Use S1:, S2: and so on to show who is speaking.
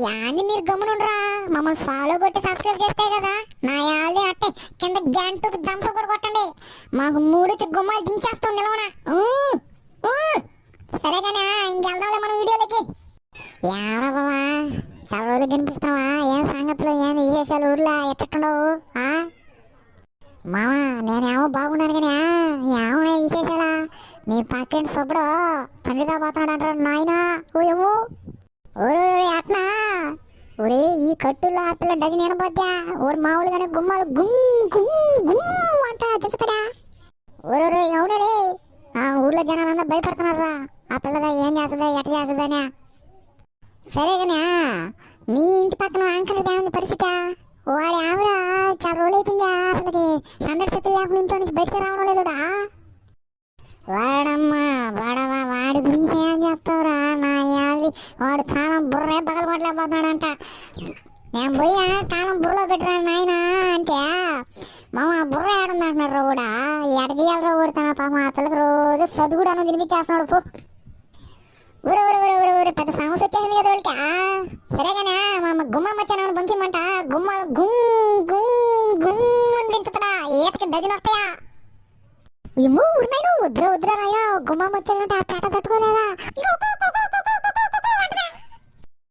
S1: యాంది మీరు గమ్మునుండ్రా. మమ్మల్ని ఫాలో కొట్టి సబ్స్క్రైబ్ చేస్తాయి కదా. నా యాది అట్టే కింద గ్యాంటుకు దంప కూడా కొట్టండి. మాకు మూడు గుమ్మాలు దించేస్తాం నిలవన. సరేగానే ఇంకెళ్దాంలే మనం వీడియోలకి. ఏమరా బావా చాలా రోజులు కనిపిస్తావా? ఏం సంగతులు, ఏం విశేషాలు ఊర్లో ఎట్టుండవు? మావా నేనేమో బాగున్నాను కానీ ఏమన్నా విశేషాలా? నీ పక్కింటి సుబ్బడు పండుగ పోతున్నాడు అంటారు నాయన. ఓయేమో ఓరే అట్నా ఒరే ఈ కట్టుల్లో ఆ పిల్ల డజన్ వినపోద్దా? ఓరు మామూలుగానే గుమ్మాలు గుమ్ గుమ్ గుమ్ అంట తెలుసుకదా? ఓరే అవునరే ఆ ఊర్లో జనాలందరూ భయపడుతున్నారా ఆ పిల్లగా ఏం చేస్తుందా ఎట్ట చేస్తుందని. సరే కానీ మీ ఇంటి పక్కన అంకల్ ఏమైంది పరిస్థితి? వాడి ఆవిడ చాలా రోజులు అయిపోయిందా అసలుకి సందడి చెప్పి లేకుండా ఇంట్లో నుంచి బయటకు రావడం లేదుడా? వాడమ్మా వాడవా వాడి గురించి ఏం చెప్తావురా నా యాది? వాడు తాళం బుర్రే పగల కొట్టలేకపోతున్నాడంట. నేను పోయా తాళం బుర్రలో పెట్టరా నాయన అంటే మామ బుర్ర ఏడుంది అంటున్నారు. కూడా ఎడ చేయాలరా కొడుతున్నా పాపం ఆ పిల్లకి రోజు చదువు కూడా తినిపించేస్తున్నాడు. పో ఊరే ఊరే ఊరే ఊరే ఊరే పెద్ద సమస్య వచ్చేసింది కదా వాళ్ళకి. సరేగానే మా గుమ్మం వచ్చాను పంపిమంట. గుమ్మాలు గుమ్ గుమ్ గుమ్ అని దించుతాడా? ఏతకి డజన్ వస్తాయా? ఏమో ఊరినాయను వద్దురా వద్దురా నాయన గుమ్మం వచ్చాడంటే ఆ పేట తట్టుకోలేదా?